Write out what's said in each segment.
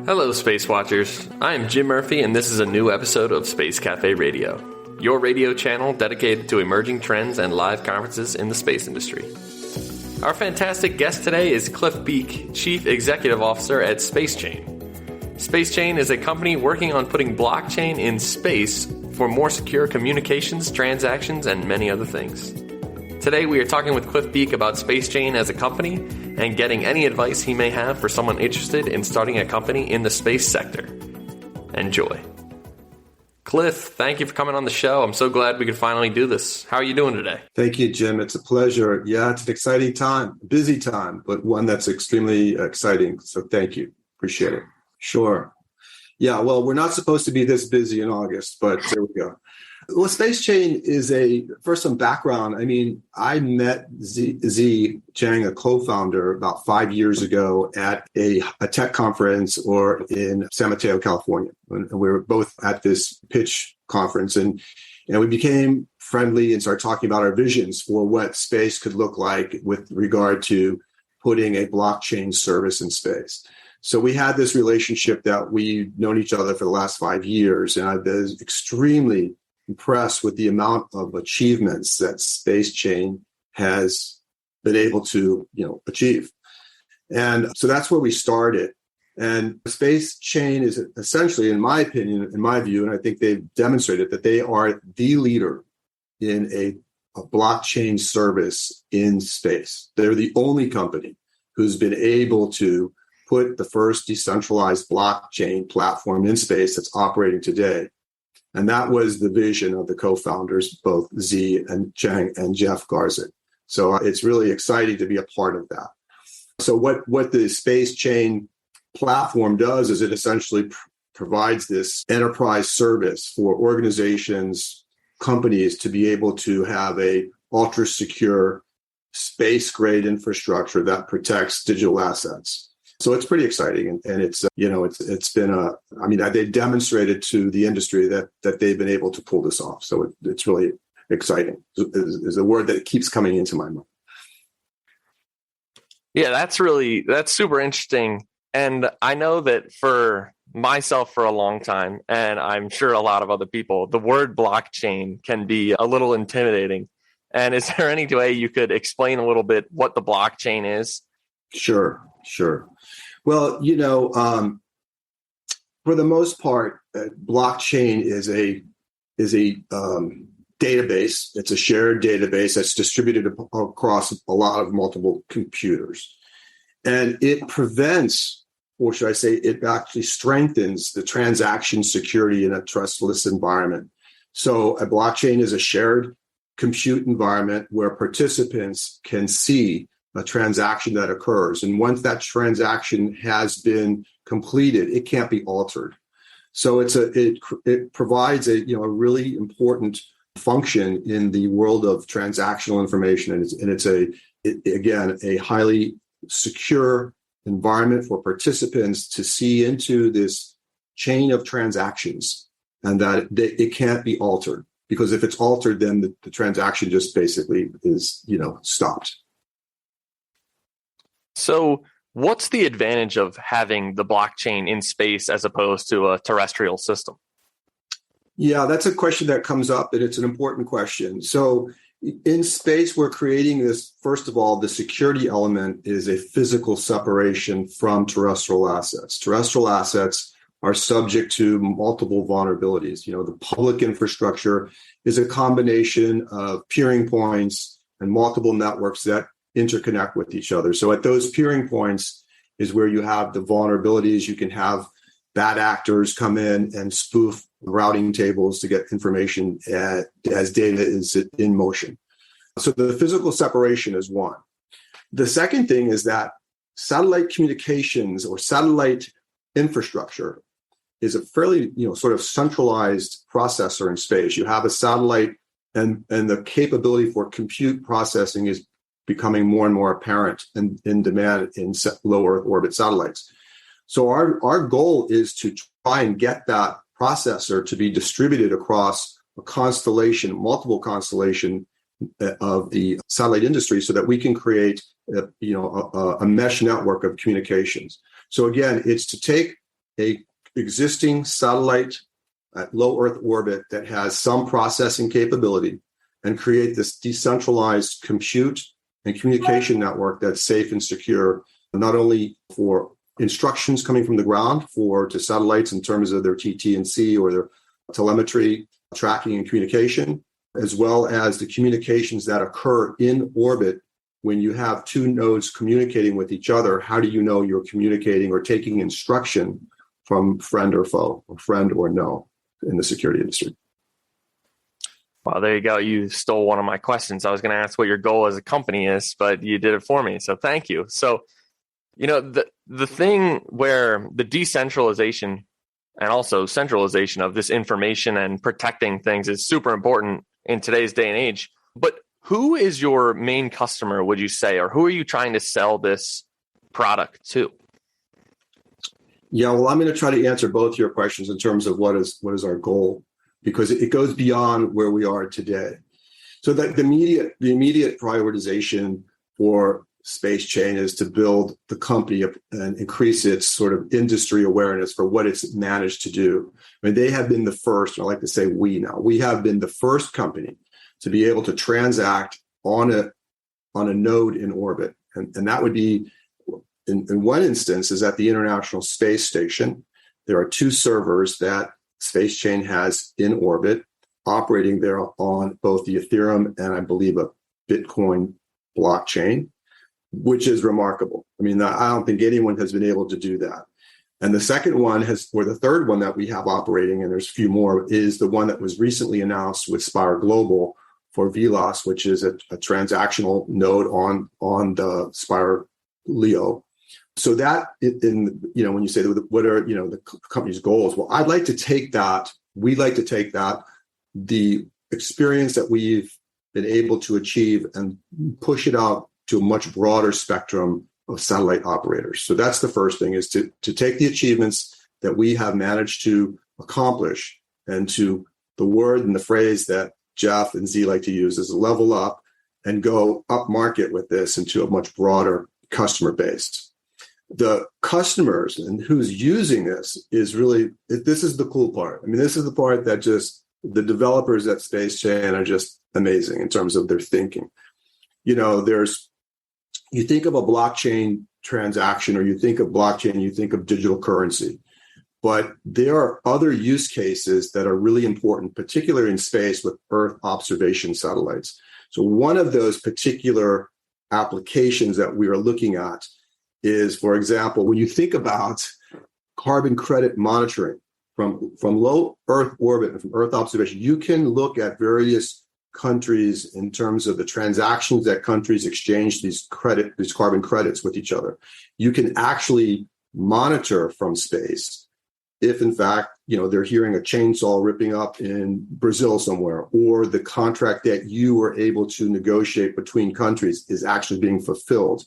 Hello, Space Watchers. I am Jim Murphy, and this is a new episode of Space Café Radio, your radio channel dedicated to emerging trends and live conferences in the space industry. Our fantastic guest today is Cliff Beek, Chief Executive Officer at SpaceChain. SpaceChain is a company working on putting blockchain in space for more secure communications, transactions, and many other things. Today we are talking with Cliff Beek about SpaceChain as a company and getting any advice he may have for someone interested in starting a company in the space sector. Enjoy. Cliff, thank you for coming on the show. I'm so glad we could finally do this. How are you doing today? Thank you, Jim. It's a pleasure. Yeah, it's an exciting time, busy time, but one that's extremely exciting. So thank you. Appreciate it. Sure. Yeah, well, we're not supposed to be this busy in August, but there we go. Well, SpaceChain is for some background, I mean, I met Z Chang, a co-founder, about 5 years ago at a tech conference in San Mateo, California. And we were both at this pitch conference and we became friendly and started talking about our visions for what space could look like with regard to putting a blockchain service in space. So we had this relationship that we've known each other for the last 5 years, and I've been extremely impressed with the amount of achievements that SpaceChain has been able to, achieve. And so that's where we started. And SpaceChain is essentially, in my opinion, in my view, and I think they've demonstrated that they are the leader in a blockchain service in space. They're the only company who's been able to put the first decentralized blockchain platform in space that's operating today. And that was the vision of the co-founders, both Z and Chang and Jeff Garzik. So it's really exciting to be a part of that. So what the SpaceChain platform does is it essentially provides this enterprise service for organizations, companies to be able to have a ultra secure space-grade infrastructure that protects digital assets. So it's pretty exciting, and it's been they've demonstrated to the industry that they've been able to pull this off. So it's really exciting. Is a word that keeps coming into my mind. Yeah, that's super interesting, and I know that for myself for a long time, and I'm sure a lot of other people, the word blockchain can be a little intimidating. And is there any way you could explain a little bit what the blockchain is? Sure. Well, for the most part, blockchain is a database. It's a shared database that's distributed across a lot of multiple computers. And it prevents, or should I say, it actually strengthens the transaction security in a trustless environment. So a blockchain is a shared compute environment where participants can see a transaction that occurs. And once that transaction has been completed, it can't be altered. So it provides a really important function in the world of transactional information. And it's a highly secure environment for participants to see into this chain of transactions, and that it can't be altered. Because if it's altered, then the transaction just basically is, stopped. So what's the advantage of having the blockchain in space as opposed to a terrestrial system? Yeah, that's a question that comes up, and it's an important question. So in space, we're creating this, first of all, the security element is a physical separation from terrestrial assets. Terrestrial assets are subject to multiple vulnerabilities. The public infrastructure is a combination of peering points and multiple networks that interconnect with each other. So at those peering points is where you have the vulnerabilities. You can have bad actors come in and spoof routing tables to get information as data is in motion. So the physical separation is one. The second thing is that satellite communications or satellite infrastructure is a fairly, sort of centralized processor in space. You have a satellite and the capability for compute processing is becoming more and more apparent and in demand in low Earth orbit satellites. So our goal is to try and get that processor to be distributed across a constellation, multiple constellation of the satellite industry, so that we can create a mesh network of communications. So again, it's to take a existing satellite at low Earth orbit that has some processing capability and create this decentralized compute and communication network that's safe and secure, not only for instructions coming from the ground to satellites in terms of their TT&C or their telemetry, tracking, and communication, as well as the communications that occur in orbit when you have two nodes communicating with each other. How do you know you're communicating or taking instruction from friend or foe, or friend or no, in the security industry? Well, there you go. You stole one of my questions. I was going to ask what your goal as a company is, but you did it for me. So thank you. So, the thing where the decentralization and also centralization of this information and protecting things is super important in today's day and age. But who is your main customer, would you say, or who are you trying to sell this product to? Yeah, well, I'm going to try to answer both your questions in terms of what is our goal, because it goes beyond where we are today. So that the immediate prioritization for SpaceChain is to build the company up and increase its sort of industry awareness for what it's managed to do. I mean, they have been the first, and I like to say we have been the first company to be able to transact on a node in orbit. And that would be, in one instance, is at the International Space Station. There are two servers that SpaceChain has in orbit, operating there on both the Ethereum and I believe a Bitcoin blockchain, which is remarkable. I mean, I don't think anyone has been able to do that. And the second one the third one that we have operating, and there's a few more, is the one that was recently announced with SpaceWatch.Global for VLOS, which is a transactional node on the Spire Leo. So that, when you say what are the company's goals, well, we'd like to take that, the experience that we've been able to achieve and push it out to a much broader spectrum of satellite operators. So that's the first thing, is to take the achievements that we have managed to accomplish, and to the word and the phrase that Jeff and Z like to use is level up and go up market with this into a much broader customer base. The customers and who's using this is this is the cool part. I mean, this is the part that just the developers at SpaceChain are just amazing in terms of their thinking. You think of a blockchain transaction, or you think of blockchain, you think of digital currency. But there are other use cases that are really important, particularly in space with Earth observation satellites. So one of those particular applications that we are looking at is, for example, when you think about carbon credit monitoring from low Earth orbit and from Earth observation, you can look at various countries in terms of the transactions that countries exchange these carbon credits with each other. You can actually monitor from space if, in fact, they're hearing a chainsaw ripping up in Brazil somewhere, or the contract that you were able to negotiate between countries is actually being fulfilled.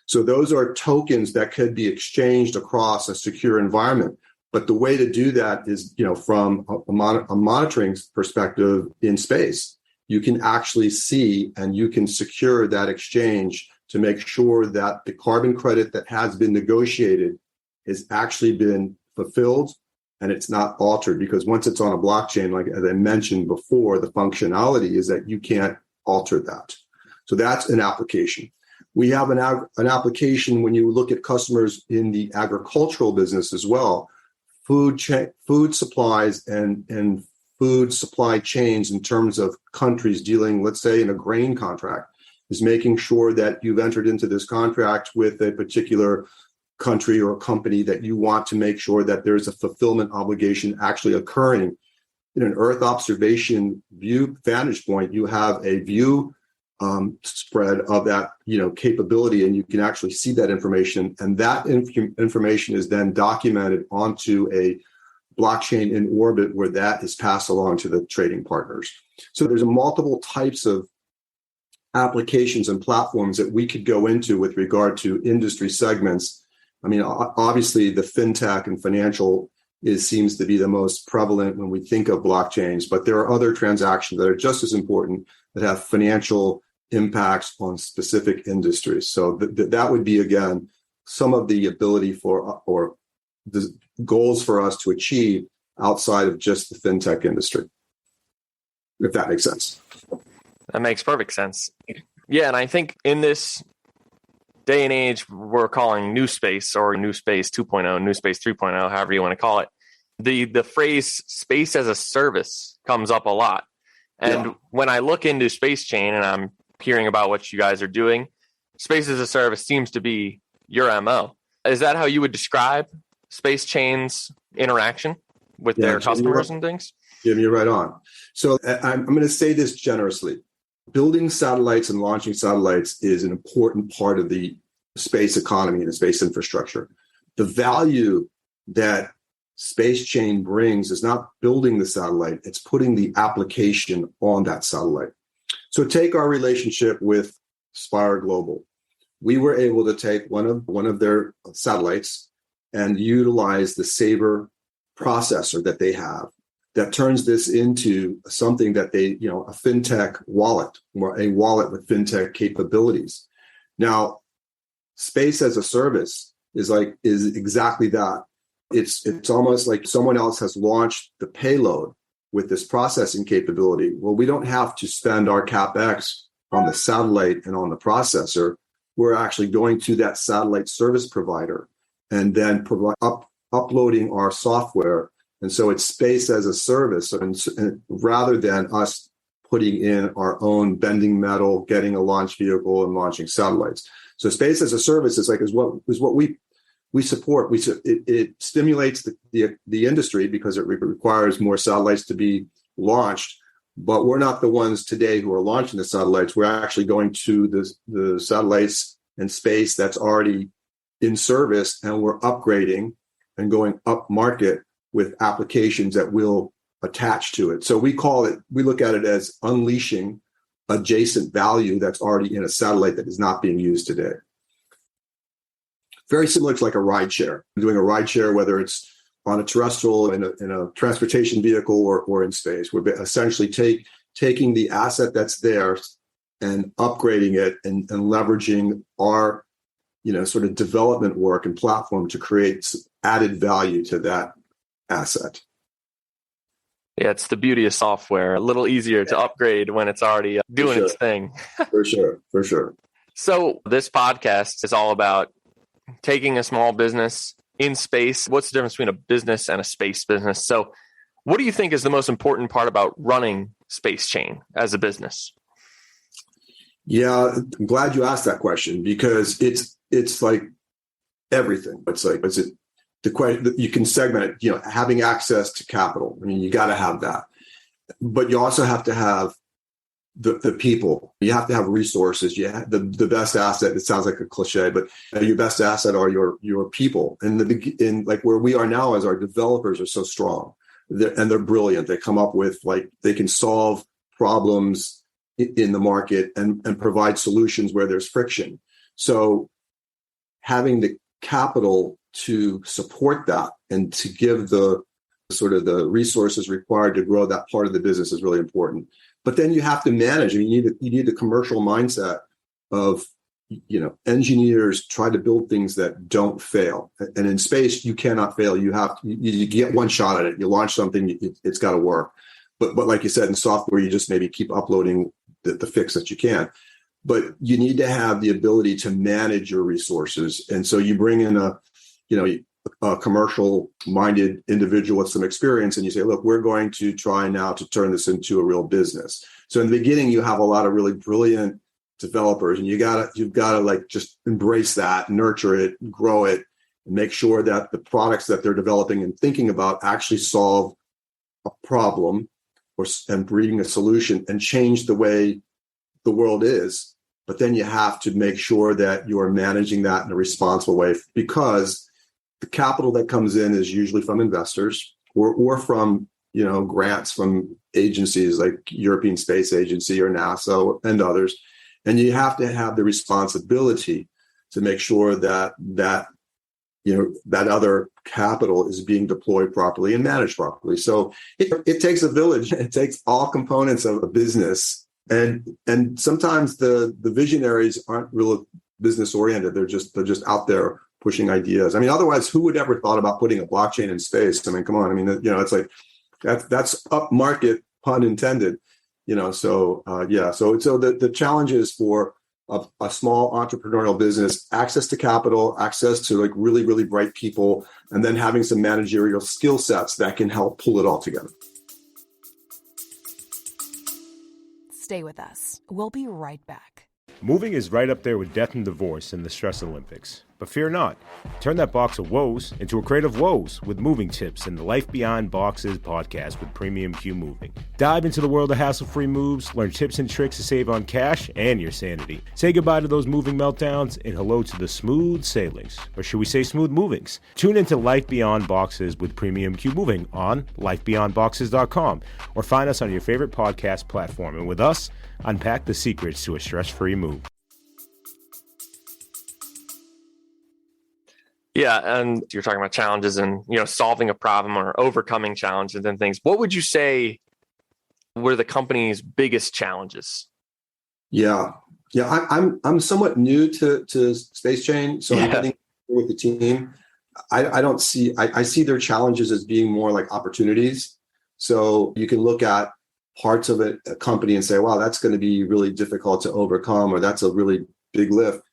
So those are tokens that could be exchanged across a secure environment. But the way to do that is, from a monitoring perspective in space, you can actually see and you can secure that exchange to make sure that the carbon credit that has been negotiated has actually been fulfilled and it's not altered. Because once it's on a blockchain, like as I mentioned before, the functionality is that you can't alter that. So that's an application. We have an application when you look at customers in the agricultural business as well, food supplies and food supply chains in terms of countries dealing, let's say, in a grain contract, is making sure that you've entered into this contract with a particular country or company that you want to make sure that there's a fulfillment obligation actually occurring. In an Earth observation view vantage point, you have a view spread of that capability, and you can actually see that information, and that information is then documented onto a blockchain in orbit where that is passed along to the trading partners. So there's multiple types of applications and platforms that we could go into with regard to industry segments. I mean, obviously the fintech and financial seems to be the most prevalent when we think of blockchains, but there are other transactions that are just as important that have financial impacts on specific industries. So that would be, again, some of the ability for, or goals for us to achieve outside of just the fintech industry, if that makes sense. That makes perfect sense. Yeah, and I think in this day and age we're calling new space or new space 2.0, new space 3.0, however you want to call it, the phrase space as a service comes up a lot. And when I look into SpaceChain and I'm hearing about what you guys are doing, space as a service seems to be your MO. Is that how you would describe SpaceChain's interaction with their customers and things? Jim, you're right on. So I'm going to say this generously. Building satellites and launching satellites is an important part of the space economy and the space infrastructure. The value that SpaceChain brings is not building the satellite, it's putting the application on that satellite. So take our relationship with SpaceWatch.Global. We were able to take one of their satellites and utilize the Sabre processor that they have that turns this into something that they, a fintech wallet, or a wallet with fintech capabilities. Now, space as a service is exactly that. It's almost like someone else has launched the payload with this processing capability. Well, we don't have to spend our CapEx on the satellite and on the processor. We're actually going to that satellite service provider and then uploading our software. And so it's space as a service, and rather than us putting in our own bending metal, getting a launch vehicle and launching satellites. So space as a service is what we support. It stimulates the industry because it requires more satellites to be launched. But we're not the ones today who are launching the satellites. We're actually going to the satellites and space that's already in service, and we're upgrading and going up market with applications that will attach to it. So we look at it as unleashing adjacent value that's already in a satellite that is not being used today. Very similar to like a ride share. Doing a ride share, whether it's on a terrestrial, in a transportation vehicle, or in space. We're essentially taking the asset that's there and upgrading it and leveraging our sort of development work and platform to create added value to that asset. Yeah, it's the beauty of software. A little easier to upgrade when it's already doing its thing. For sure. So this podcast is all about taking a small business in space. What's the difference between a business and a space business? So what do you think is the most important part about running SpaceChain as a business? Yeah, I'm glad you asked that question, because it's like everything. The question you can segment it, having access to capital. I mean, you got to have that, but you also have to have the people. You have to have resources. The best asset. It sounds like a cliche, but your best asset are your people. And like where we are now, as our developers are so strong, they're brilliant. They come up with they can solve problems in the market and provide solutions where there's friction. So having the capital to support that and to give the sort of the resources required to grow that part of the business is really important. But then you have to manage. I mean, you need the commercial mindset of, engineers try to build things that don't fail. And in space, you cannot fail. You get one shot at it. You launch something, it's got to work. But like you said, in software, you just maybe keep uploading the fix that you can. But you need to have the ability to manage your resources. And so you bring in a commercial-minded individual with some experience, and you say, look, we're going to try now to turn this into a real business. So in the beginning, you have a lot of really brilliant developers, and you've got to just embrace that, nurture it, grow it, and make sure that the products that they're developing and thinking about actually solve a problem and bringing a solution and change the way the world is. But then you have to make sure that you are managing that in a responsible way, because the capital that comes in is usually from investors or from, grants from agencies like European Space Agency or NASA and others. And you have to have the responsibility to make sure that other capital is being deployed properly and managed properly. So it takes a village. It takes all components of a business. And sometimes the visionaries aren't real business oriented. They're just out there pushing ideas. I mean, otherwise, who would ever thought about putting a blockchain in space? I mean, come on. I mean, it's like that's up market, pun intended. So the challenges for a small entrepreneurial business, access to capital, access to like really, really bright people, and then having some managerial skill sets that can help pull it all together. Stay with us. We'll be right back. Moving is right up there with death and divorce in the stress Olympics. But fear not. Turn that box of woes into a crate of woes with moving tips in the Life Beyond Boxes podcast with Premium Q Moving. Dive into the world of hassle-free moves, learn tips and tricks to save on cash and your sanity. Say goodbye to those moving meltdowns and hello to the smooth sailings, or should we say smooth movings? Tune into Life Beyond Boxes with Premium Q Moving on lifebeyondboxes.com or find us on your favorite podcast platform. And with us, unpack the secrets to a stress-free move. Yeah, and you're talking about challenges and solving a problem or overcoming challenges and things. What would you say were the company's biggest challenges? Yeah. I'm somewhat new to SpaceChain, so I'm getting with the team. I see their challenges as being more like opportunities. So you can look at parts of a company and say, wow, that's going to be really difficult to overcome, or that's a really big lift.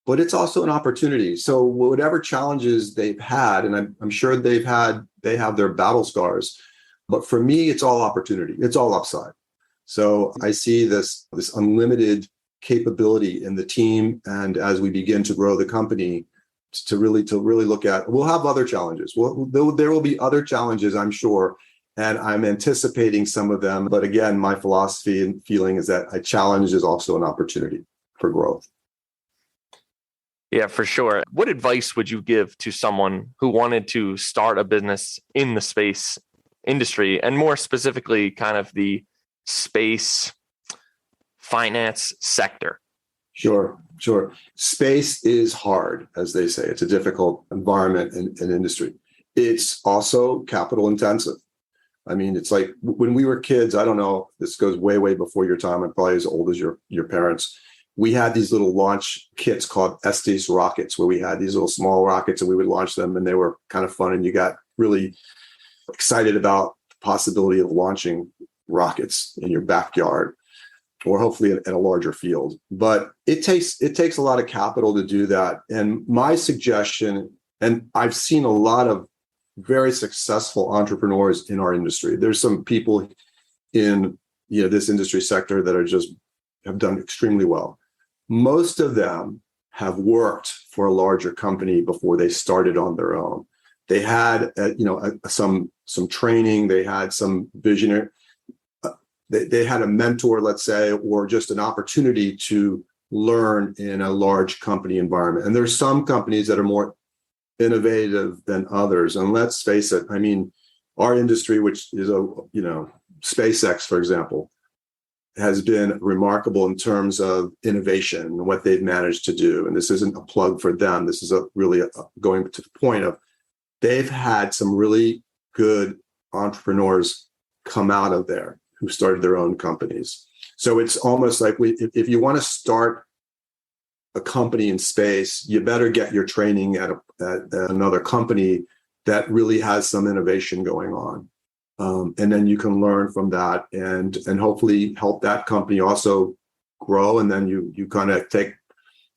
But it's also an opportunity. So whatever challenges they've had, and I'm sure they have their battle scars, but for me, it's all opportunity. It's all upside. So I see this unlimited capability in the team, and as we begin to grow the company, to really look at, we'll have other challenges. There will be other challenges, I'm sure, and I'm anticipating some of them. But again, my philosophy and feeling is that a challenge is also an opportunity for growth. Yeah, for sure. What advice would you give to someone who wanted to start a business in the space industry, and more specifically, kind of the space finance sector? Sure. Space is hard, as they say. It's a difficult environment and industry. It's also capital intensive. I mean, it's like when we were kids, I don't know, this goes way, way before your time. I'm probably as old as your parents. We had these little launch kits called Estes rockets, where we had these little small rockets and we would launch them, and they were kind of fun. And you got really excited about the possibility of launching rockets in your backyard, or hopefully at a larger field. But it takes a lot of capital to do that. And my suggestion, and I've seen a lot of very successful entrepreneurs in our industry. There's some people in this industry sector that have done extremely well. Most of them have worked for a larger company before they started on their own. They had some training, they had some visionary, they had a mentor, let's say, or just an opportunity to learn in a large company environment. And there's some companies that are more innovative than others. And let's face it, I mean, our industry, which is SpaceX, for example, has been remarkable in terms of innovation and what they've managed to do. And this isn't a plug for them. This is going to the point of they've had some really good entrepreneurs come out of there who started their own companies. So it's almost like if you want to start a company in space, you better get your training at another company that really has some innovation going on. And then you can learn from that and hopefully help that company also grow. And then you kind of take,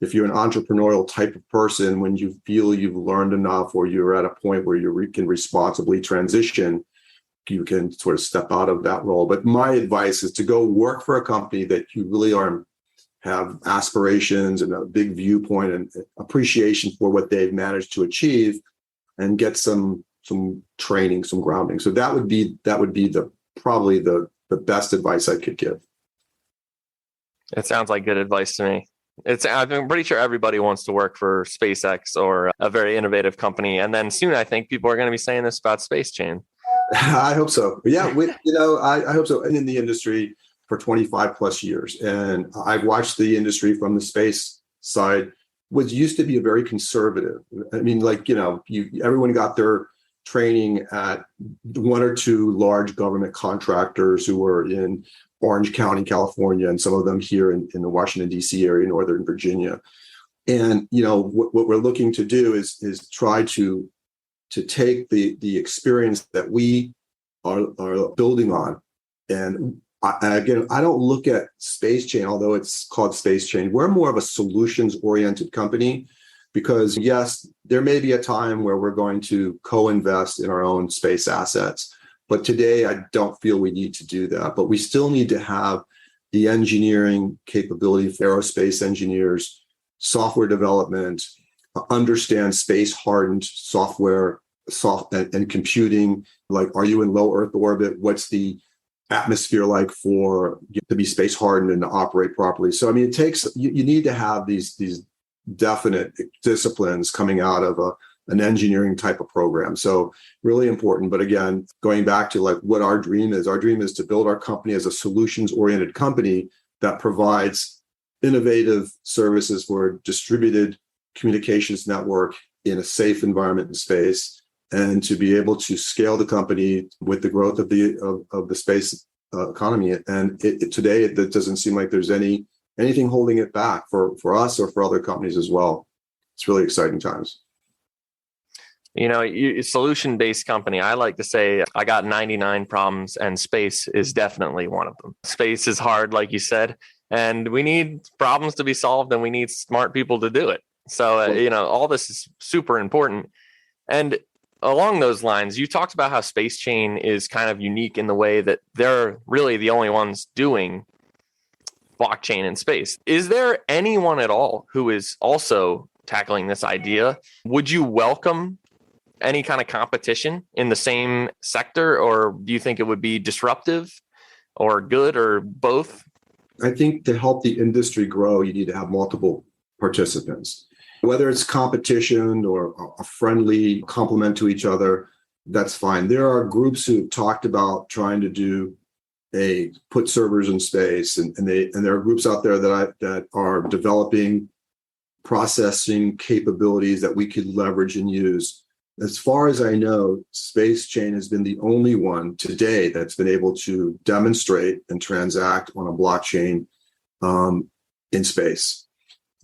if you're an entrepreneurial type of person, when you feel you've learned enough, or you're at a point where you can responsibly transition, you can sort of step out of that role. But my advice is to go work for a company that you really have aspirations and a big viewpoint and appreciation for what they've managed to achieve, and get some training, some grounding. So that would be probably the best advice I could give. It sounds like good advice to me. I'm pretty sure everybody wants to work for SpaceX or a very innovative company. And then soon, I think people are going to be saying this about SpaceChain. I hope so. Yeah, I hope so. And in the industry for 25 plus years. And I've watched the industry from the space side, which used to be a very conservative. I mean, everyone got their training at one or two large government contractors who were in Orange County, California, and some of them here in the Washington, D.C. area, Northern Virginia. And what we're looking to do is try to take the experience that we are building on. And I don't look at SpaceChain, although it's called SpaceChain. We're more of a solutions-oriented company because, yes, there may be a time where we're going to co-invest in our own space assets. But today, I don't feel we need to do that. But we still need to have the engineering capability of aerospace engineers, software development, understand space-hardened software, and computing. Like, are you in low Earth orbit? What's the atmosphere like for to be space hardened and to operate properly? So, I mean, it takes you need to have these definite disciplines coming out of an engineering type of program. So really important. But again, going back to like what our dream is to build our company as a solutions-oriented company that provides innovative services for a distributed communications network in a safe environment in space, and to be able to scale the company with the growth of the space economy. And today, it doesn't seem like there's anything holding it back for us or for other companies as well. It's really exciting times. Solution-based company, I like to say I got 99 problems and space is definitely one of them. Space is hard, like you said, and we need problems to be solved and we need smart people to do it. So, all this is super important. And along those lines, you talked about how SpaceChain is kind of unique in the way that they're really the only ones doing blockchain in space. Is there anyone at all who is also tackling this idea? Would you welcome any kind of competition in the same sector, or do you think it would be disruptive or good or both? I think to help the industry grow, you need to have multiple participants. Whether it's competition or a friendly complement to each other, that's fine. There are groups who talked about trying to put servers in space, and there are groups out there that are developing processing capabilities that we could leverage and use. As far as I know, SpaceChain has been the only one today that's been able to demonstrate and transact on a blockchain in space.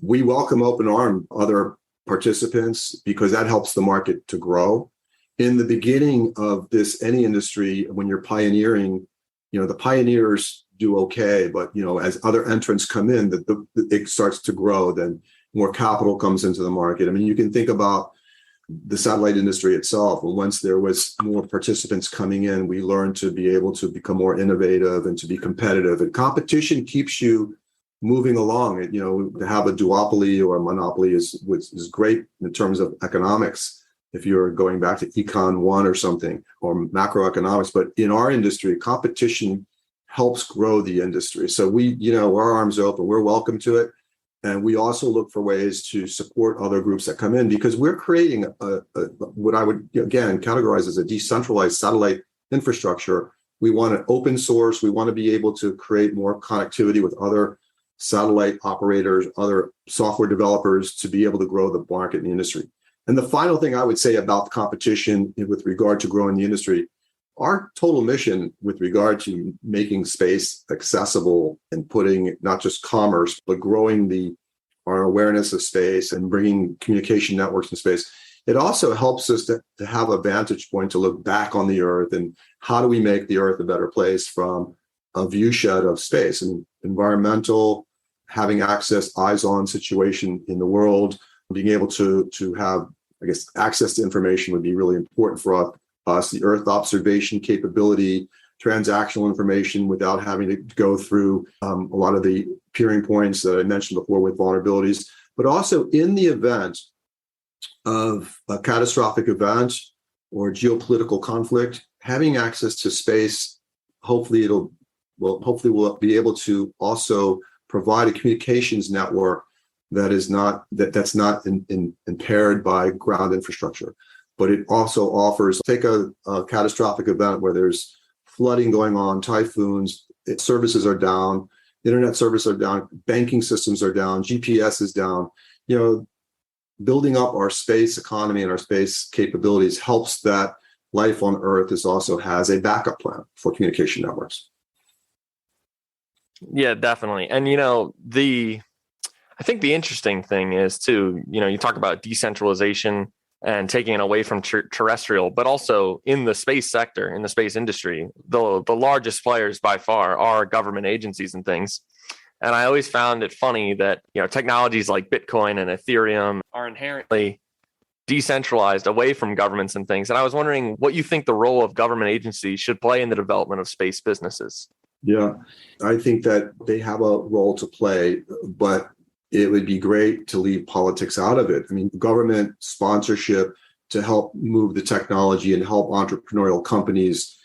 We welcome open arm other participants because that helps the market to grow. In the beginning of any industry, when you're pioneering, the pioneers do okay, but as other entrants come in, it starts to grow. Then more capital comes into the market. I mean, you can think about the satellite industry itself. Once there was more participants coming in, we learned to be able to become more innovative and to be competitive. And competition keeps you moving along. To have a duopoly or a monopoly is great in terms of economics. If you're going back to Econ 1 or something, or macroeconomics, but in our industry, competition helps grow the industry. So our arms are open. We're welcome to it. And we also look for ways to support other groups that come in, because we're creating what I would, again, categorize as a decentralized satellite infrastructure. We want an open source. We want to be able to create more connectivity with other satellite operators, other software developers, to be able to grow the market in the industry. And the final thing I would say about the competition with regard to growing the industry, our total mission with regard to making space accessible and putting not just commerce, but growing our awareness of space and bringing communication networks in space, it also helps us to have a vantage point to look back on the Earth and how do we make the Earth a better place from a viewshed of space and environmental, having access, eyes-on situation in the world, being able to have, access to information would be really important for us. The Earth observation capability, transactional information without having to go through a lot of the peering points that I mentioned before with vulnerabilities, but also in the event of a catastrophic event or geopolitical conflict, having access to space, hopefully we'll be able to also provide a communications network that's not impaired by ground infrastructure. But it also offers, take a catastrophic event where there's flooding going on, typhoons, services are down, internet services are down, banking systems are down, GPS is down. Building up our space economy and our space capabilities helps that life on Earth also has a backup plan for communication networks. Yeah, definitely. And I think the interesting thing is too, you talk about decentralization and taking it away from terrestrial, but also in the space sector, in the space industry, the largest players by far are government agencies and things. And I always found it funny that, technologies like Bitcoin and Ethereum are inherently decentralized away from governments and things. And I was wondering what you think the role of government agencies should play in the development of space businesses. Yeah, I think that they have a role to play, but it would be great to leave politics out of it. I mean, government sponsorship to help move the technology and help entrepreneurial companies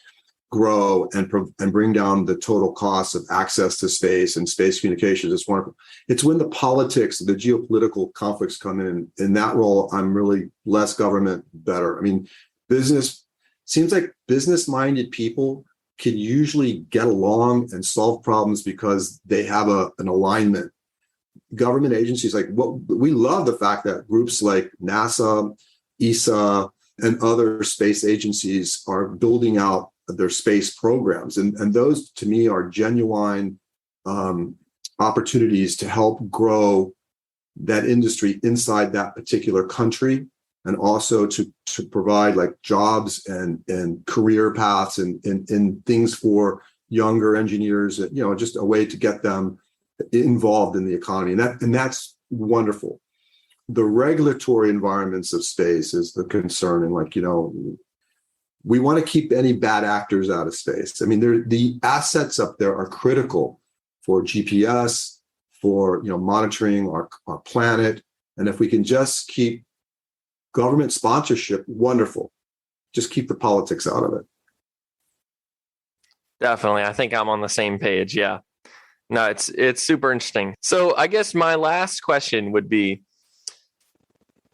grow and bring down the total cost of access to space and space communications is wonderful. It's when the politics, the geopolitical conflicts come in that role, I'm really less government, better. I mean, seems like business-minded people can usually get along and solve problems because they have an alignment. Government agencies, we love the fact that groups like NASA, ESA, and other space agencies are building out their space programs. And those, to me, are genuine opportunities to help grow that industry inside that particular country, and also to provide jobs and career paths and things for younger engineers, just a way to get them involved in the economy. And that's wonderful. The regulatory environments of space is the concern. And we want to keep any bad actors out of space. I mean, the assets up there are critical for GPS, for monitoring our planet. And if we can just keep government sponsorship, wonderful. Just keep the politics out of it. Definitely. I think I'm on the same page. Yeah. No, it's super interesting. So I guess my last question would be,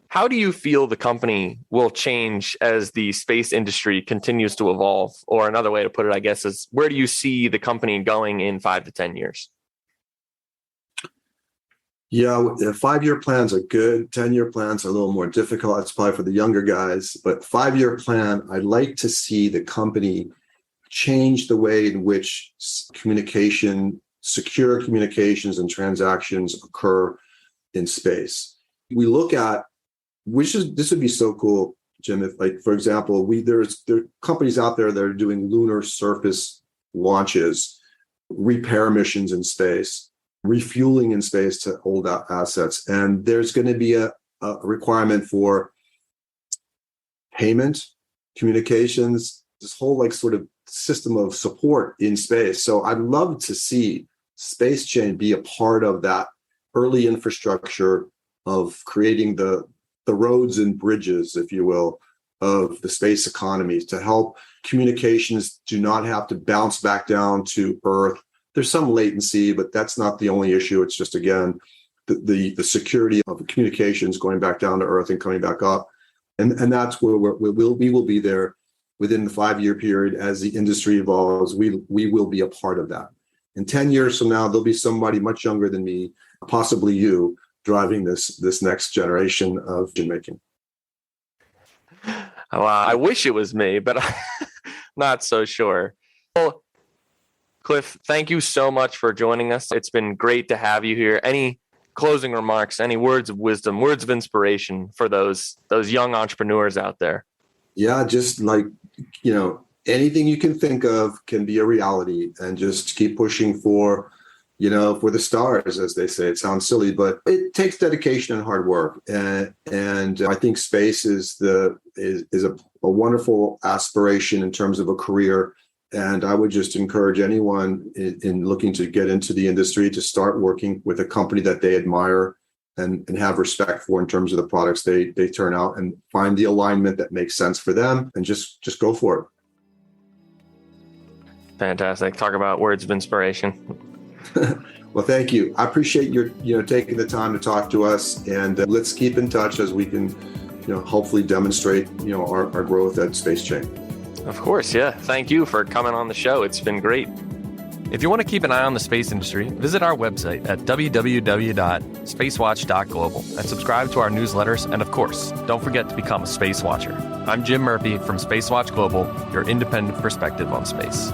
how do you feel the company will change as the space industry continues to evolve? Or another way to put it, I guess, is where do you see the company going in 5 to 10 years? Yeah, 5-year plans are good. 10-year plans are a little more difficult. It's probably for the younger guys. But 5-year plan, I'd like to see the company change the way in which secure communications and transactions occur in space. We look at, this would be so cool, Jim, if for example, there are companies out there that are doing lunar surface launches, repair missions in space, refueling in space to old assets. And there's going to be a requirement for payment, communications, this whole sort of system of support in space. So I'd love to see SpaceChain be a part of that early infrastructure of creating the roads and bridges, if you will, of the space economy to help communications do not have to bounce back down to Earth. There's some latency, but that's not the only issue. It's just, again, the security of communications going back down to Earth and coming back up. And that's where we will be there within the 5-year period as the industry evolves. We will be a part of that. In 10 years from now, there'll be somebody much younger than me, possibly you, driving this next generation of engine making. Well, I wish it was me, but I'm not so sure. Well, Cliff, thank you so much for joining us. It's been great to have you here. Any closing remarks, any words of wisdom, words of inspiration for those young entrepreneurs out there? Yeah, just anything you can think of can be a reality, and just keep pushing for the stars, as they say. It sounds silly, but it takes dedication and hard work. And I think space is a wonderful aspiration in terms of a career. And I would just encourage anyone in looking to get into the industry to start working with a company that they admire and have respect for in terms of the products they turn out, and find the alignment that makes sense for them, and just go for it. Fantastic. Talk about words of inspiration. Well, thank you. I appreciate your taking the time to talk to us, and let's keep in touch as we can hopefully demonstrate our growth at SpaceChain. Of course, yeah. Thank you for coming on the show. It's been great. If you want to keep an eye on the space industry, visit our website at www.SpaceWatch.Global and subscribe to our newsletters. And of course, don't forget to become a Space Watcher. I'm Jim Murphy from SpaceWatch.Global, your independent perspective on space.